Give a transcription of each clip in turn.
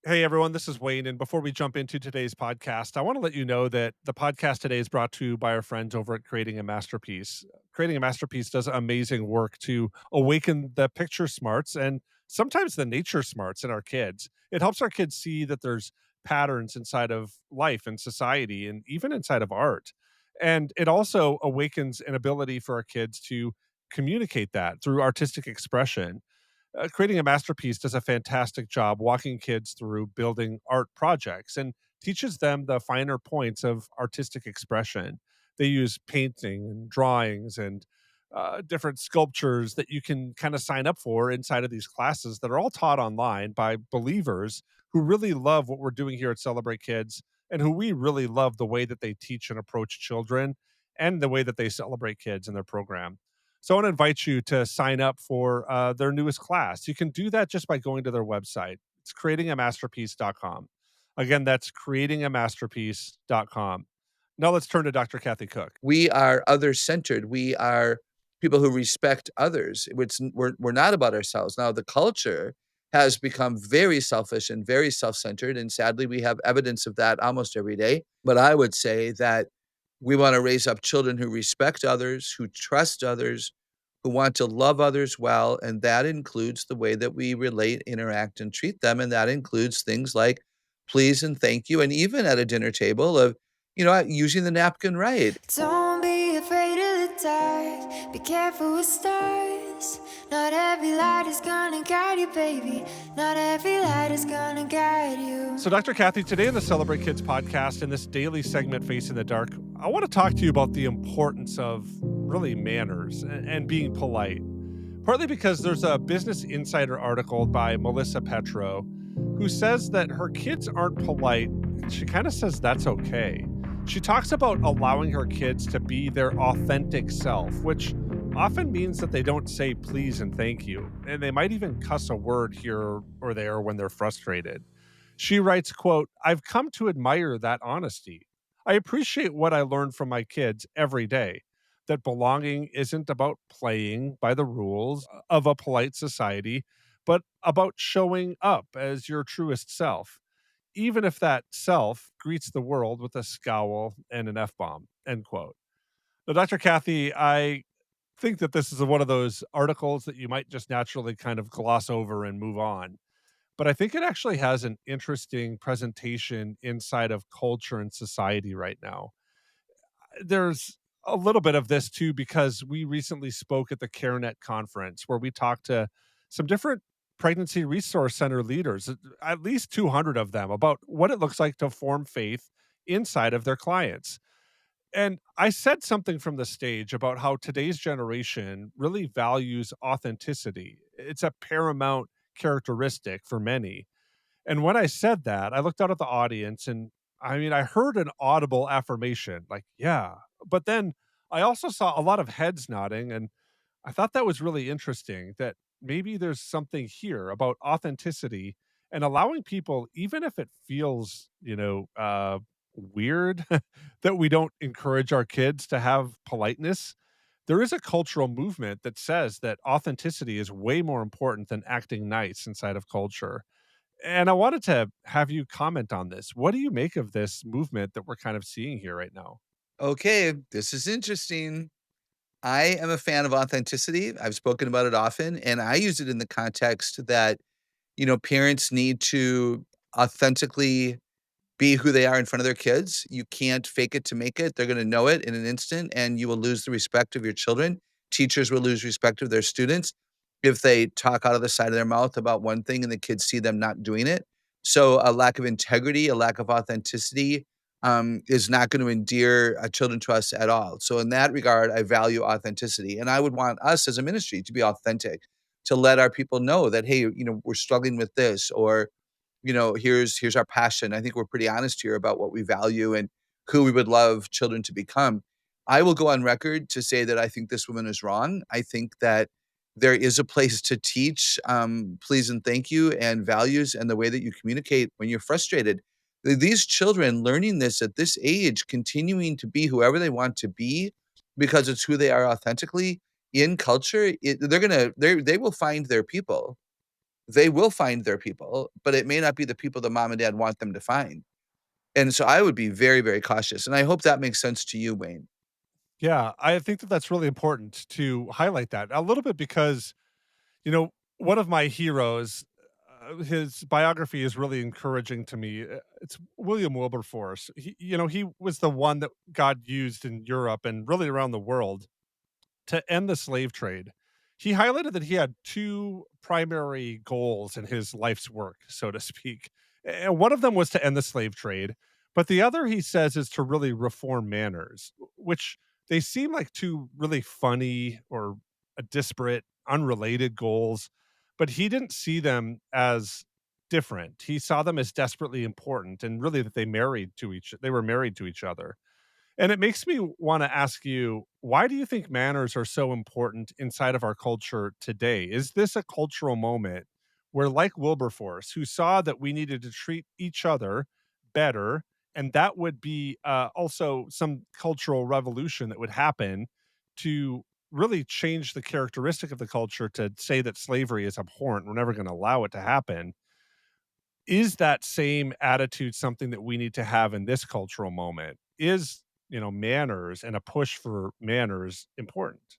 Hey everyone, this is Wayne. And before we jump into today's podcast, I want to let you know that the podcast today is brought to you by our friends over at Creating a Masterpiece. Creating a Masterpiece does amazing work to awaken the picture smarts and sometimes the nature smarts in our kids. It helps our kids see that there's patterns inside of life and society and even inside of art. And it also awakens an ability for our kids to communicate that through artistic expression. Creating a Masterpiece does a fantastic job walking kids through building art projects and teaches them the finer points of artistic expression. They use painting and drawings and different sculptures that you can kind of sign up for inside of these classes that are all taught online by believers who really love what we're doing here at Celebrate Kids and who we really love the way that they teach and approach children and the way that they celebrate kids in their program. So I want to invite you to sign up for their newest class. You can do that just by going to their website. It's creatingamasterpiece.com. Again, that's creatingamasterpiece.com. Now let's turn to Dr. Kathy Cook. We are other-centered. We are people who respect others. We're not about ourselves. Now, the culture has become very selfish and very self-centered, and sadly, we have evidence of that almost every day. But I would say that we wanna raise up children who respect others, who trust others, who want to love others well, and that includes the way that we relate, interact, and treat them, and that includes things like please and thank you, and even at a dinner table of, using the napkin right. Don't be afraid of the dark. Be careful with stars. Not every light is gonna guide you, baby. Not every light is gonna guide you. So, Dr. Kathy, today in the Celebrate Kids podcast, in this daily segment, Face in the Dark, I want to talk to you about the importance of really manners and being polite. Partly because there's a Business Insider article by Melissa Petro who says that her kids aren't polite. She kind of says that's okay. She talks about allowing her kids to be their authentic self, which often means that they don't say please and thank you, and they might even cuss a word here or there when they're frustrated. She writes, quote, "I've come to admire that honesty. I appreciate what I learn from my kids every day, that belonging isn't about playing by the rules of a polite society, but about showing up as your truest self, even if that self greets the world with a scowl and an F bomb." End quote. Now, Dr. Kathy, I think that this is one of those articles that you might just naturally kind of gloss over and move on. But I think it actually has an interesting presentation inside of culture and society right now. There's a little bit of this too, because we recently spoke at the CareNet conference where we talked to some different pregnancy resource center leaders, at least 200 of them, about what it looks like to form faith inside of their clients. And I said something from the stage about how today's generation really values authenticity. It's a paramount characteristic for many. And when I said that, I looked out at the audience and I mean, I heard an audible affirmation like, yeah. But then I also saw a lot of heads nodding. And I thought that was really interesting that maybe there's something here about authenticity and allowing people, even if it feels, weird that we don't encourage our kids to have politeness. There is a cultural movement that says that authenticity is way more important than acting nice inside of culture. And I wanted to have you comment on this. What do you make of this movement that we're kind of seeing here right now? Okay, this is interesting. I am a fan of authenticity. I've spoken about it often, and I use it in the context that, parents need to authentically be who they are in front of their kids. You can't fake it to make it. They're gonna know it in an instant, and you will lose the respect of your children. Teachers will lose respect of their students if they talk out of the side of their mouth about one thing and the kids see them not doing it. So a lack of integrity, a lack of authenticity, is not gonna endear, children to us at all. So in that regard, I value authenticity, and I would want us as a ministry to be authentic, to let our people know that, "Hey, we're struggling with this," or here's our passion. I think we're pretty honest here about what we value and who we would love children to become. I will go on record to say that I think this woman is wrong. I think that there is a place to teach please and thank you and values and the way that you communicate when you're frustrated. These children learning this at this age, continuing to be whoever they want to be because it's who they are authentically in culture, they will find their people. they will find their people, but it may not be the people that mom and dad want them to find. And so I would be very, very cautious. And I hope that makes sense to you, Wayne. Yeah, I think that that's really important to highlight that a little bit because, you know, one of my heroes, his biography is really encouraging to me. It's William Wilberforce. He was the one that God used in Europe and really around the world to end the slave trade. He highlighted that he had two primary goals in his life's work, so to speak. And one of them was to end the slave trade, but the other, he says, is to really reform manners, which they seem like two really funny or a disparate, unrelated goals, but he didn't see them as different. He saw them as desperately important and really that they were married to each other. And it makes me wanna ask you, why do you think manners are so important inside of our culture today? Is this a cultural moment where, like Wilberforce, who saw that we needed to treat each other better, and that would be, also some cultural revolution that would happen to really change the characteristic of the culture to say that slavery is abhorrent, we're never gonna allow it to happen. Is that same attitude something that we need to have in this cultural moment? Manners and a push for manners important?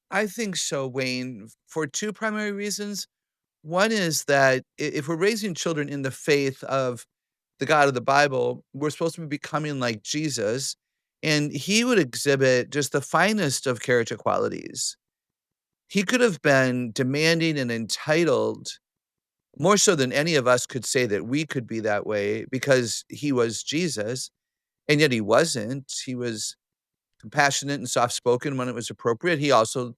I think so, Wayne, for two primary reasons. One is that if we're raising children in the faith of the God of the Bible, we're supposed to be becoming like Jesus, and he would exhibit just the finest of character qualities. He could have been demanding and entitled more so than any of us could say that we could be that way because he was Jesus, and yet he wasn't. He was compassionate and soft spoken when it was appropriate. He also,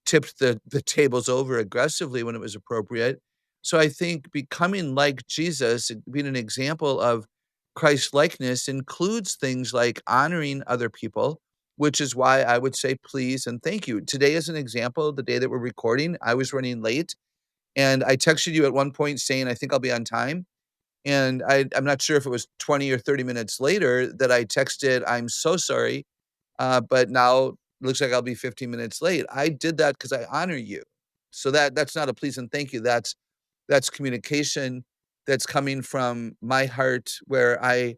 tipped the tables over aggressively when it was appropriate. So I think becoming like Jesus, being an example of Christ likeness includes things like honoring other people, which is why I would say please and thank you. Today is an example, the day that we're recording, I was running late and I texted you at one point saying, I think I'll be on time. And I'm not sure if it was 20 or 30 minutes later that I texted, I'm so sorry. But now looks like I'll be 15 minutes late. I did that because I honor you. So that's not a please and thank you. That's communication that's coming from my heart where I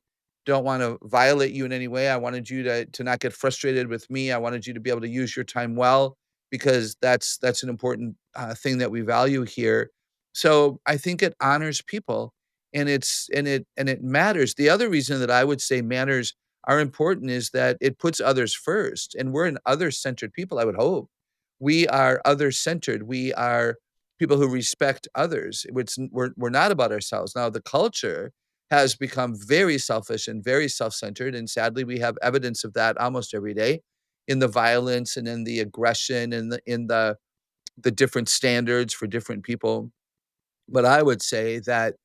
don't wanna violate you in any way. I wanted you to not get frustrated with me. I wanted you to be able to use your time well because that's an important, thing that we value here. So, I think it honors people, and it matters. The other reason that I would say manners are important is that it puts others first, and we're an other-centered people, I would hope. We are other-centered. We are people who respect others. We're not about ourselves. Now the culture has become very selfish and very self-centered, and sadly, we have evidence of that almost every day in the violence and in the aggression and the different standards for different people. But I would say that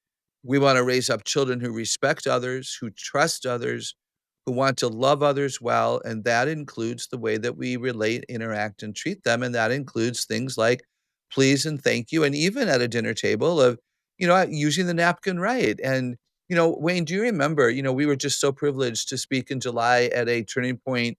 we wanna raise up children who respect others, who trust others, who want to love others well, and that includes the way that we relate, interact, and treat them, and that includes things like please and thank you, and even at a dinner table of, using the napkin right, and, Wayne, do you remember, we were just so privileged to speak in July at a Turning Point,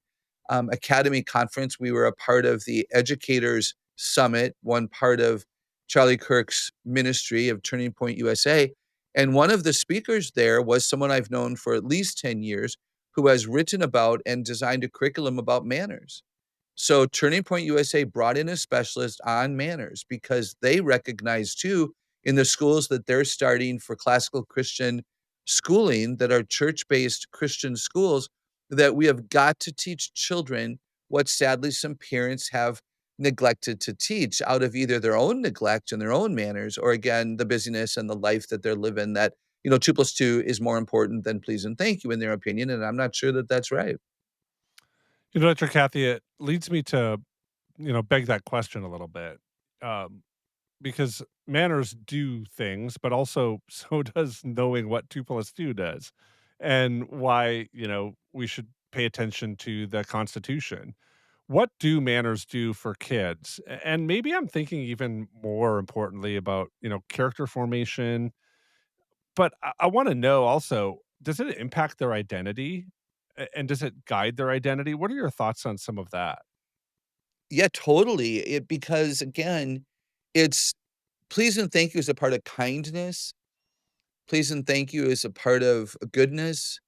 Academy conference. We were a part of the Educators Summit, one part of Charlie Kirk's ministry of Turning Point USA, and one of the speakers there was someone I've known for at least 10 years who has written about and designed a curriculum about manners. So Turning Point USA brought in a specialist on manners because they recognize too in the schools that they're starting for classical Christian schooling that are church-based Christian schools that we have got to teach children what sadly some parents have neglected to teach out of either their own neglect and their own manners or again the busyness and the life that they're living that 2 plus 2 is more important than please and thank you in their opinion, and I'm not sure that that's right. Dr. Kathy, it leads me to, beg that question a little bit. Um, because manners do things, but also so does knowing what 2 plus 2 does, and why, we should pay attention to the Constitution. What do manners do for kids? And maybe I'm thinking even more importantly about, character formation, but I wanna know also, does it impact their identity? And does it guide their identity? What are your thoughts on some of that? Yeah, totally. Because again, it's Please and thank you is a part of kindness. Please and thank you is a part of goodness.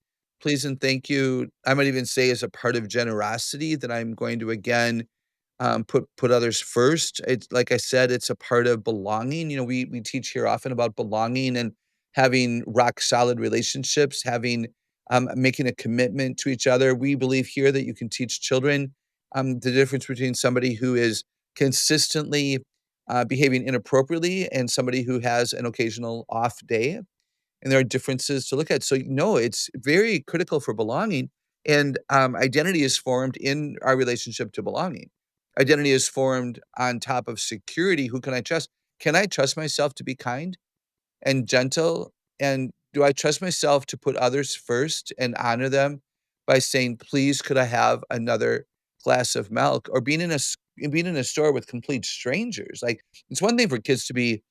Please and thank you, I might even say, is a part of generosity, that I'm going to again put others first. It's like I said, it's a part of belonging. We teach here often about belonging and having rock solid relationships, having making a commitment to each other. We believe here that you can teach children the difference between somebody who is consistently behaving inappropriately and somebody who has an occasional off day, and there are differences to look at. So, no, it's very critical for belonging. And identity is formed in our relationship to belonging. Identity is formed on top of security. Who can I trust? Can I trust myself to be kind and gentle? And do I trust myself to put others first and honor them by saying, please, could I have another glass of milk? Or being in a store with complete strangers. Like, it's one thing for kids to be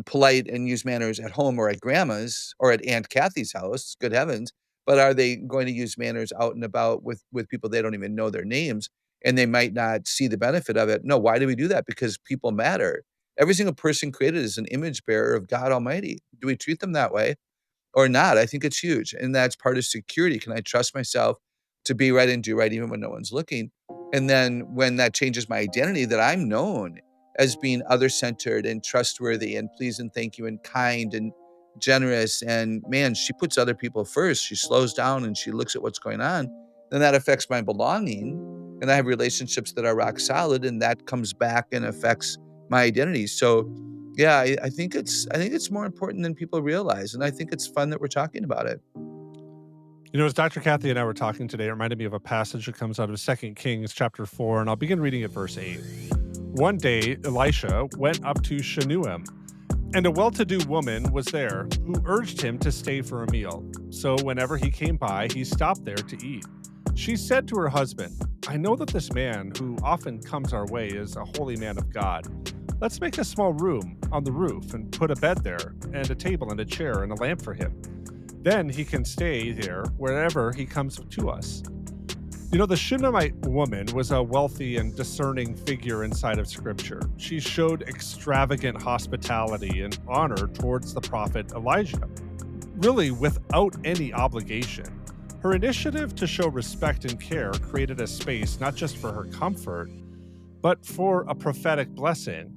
polite and use manners at home or at grandma's or at Aunt Kathy's house, good heavens, but are they going to use manners out and about with people they don't even know their names, and they might not see the benefit of it? No, why do we do that? Because people matter. Every single person created is an image bearer of God Almighty. Do we treat them that way or not? I think it's huge, and that's part of security. Can I trust myself to be right and do right even when no one's looking? And then when that changes my identity, that I'm known as being other-centered and trustworthy and please and thank you and kind and generous, and man, she puts other people first. She slows down and she looks at what's going on. Then that affects my belonging, and I have relationships that are rock solid, and that comes back and affects my identity. So, yeah, I think it's more important than people realize, and I think it's fun that we're talking about it. As Dr. Kathy and I were talking today, it reminded me of a passage that comes out of 2 Kings chapter 4, and I'll begin reading at verse 8. One day, Elisha went up to Shunem, and a well-to-do woman was there who urged him to stay for a meal. So whenever he came by, he stopped there to eat. She said to her husband, I know that this man who often comes our way is a holy man of God. Let's make a small room on the roof and put a bed there and a table and a chair and a lamp for him. Then he can stay there wherever he comes to us. The Shunammite woman was a wealthy and discerning figure inside of Scripture. She showed extravagant hospitality and honor towards the prophet Elijah, really without any obligation. Her initiative to show respect and care created a space not just for her comfort, but for a prophetic blessing.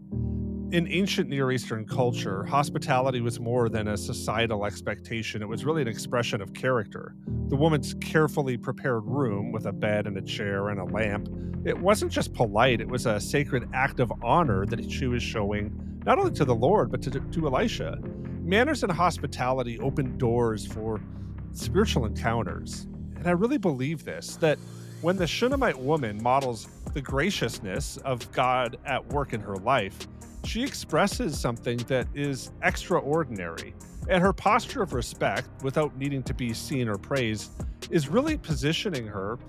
In ancient Near Eastern culture, hospitality was more than a societal expectation. It was really an expression of character. The woman's carefully prepared room with a bed and a chair and a lamp, it wasn't just polite, it was a sacred act of honor that she was showing not only to the Lord, but to Elisha. Manners and hospitality opened doors for spiritual encounters. And I really believe this, that when the Shunammite woman models the graciousness of God at work in her life, she expresses something that is extraordinary, and her posture of respect, without needing to be seen or praised, is really positioning her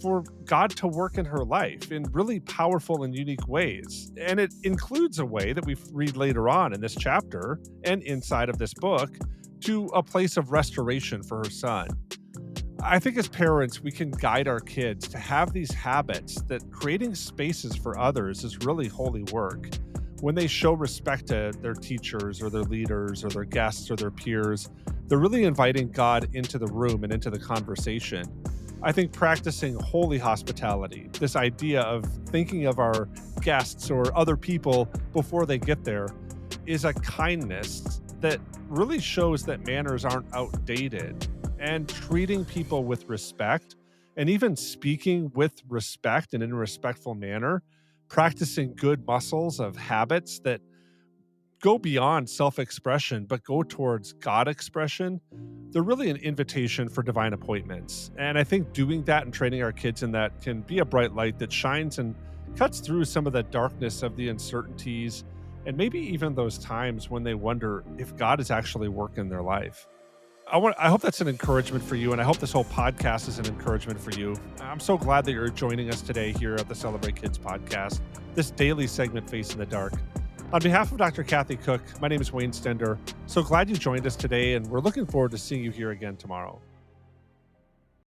for God to work in her life in really powerful and unique ways. And it includes a way that we read later on in this chapter and inside of this book to a place of restoration for her son. I think as parents, we can guide our kids to have these habits that creating spaces for others is really holy work. When they show respect to their teachers or their leaders or their guests or their peers, they're really inviting God into the room and into the conversation. I think practicing holy hospitality, this idea of thinking of our guests or other people before they get there, is a kindness that really shows that manners aren't outdated, and treating people with respect and even speaking with respect and in a respectful manner, practicing good muscles of habits that go beyond self-expression but go towards God expression. They're really an invitation for divine appointments. And I think doing that and training our kids in that can be a bright light that shines and cuts through some of the darkness of the uncertainties and maybe even those times when they wonder if God is actually working their life. I hope that's an encouragement for you, and I hope this whole podcast is an encouragement for you. I'm so glad that you're joining us today here at the Celebrate Kids podcast, this daily segment, Face in the Dark. On behalf of Dr. Kathy Cook, my name is Wayne Stender. So glad you joined us today, and we're looking forward to seeing you here again tomorrow.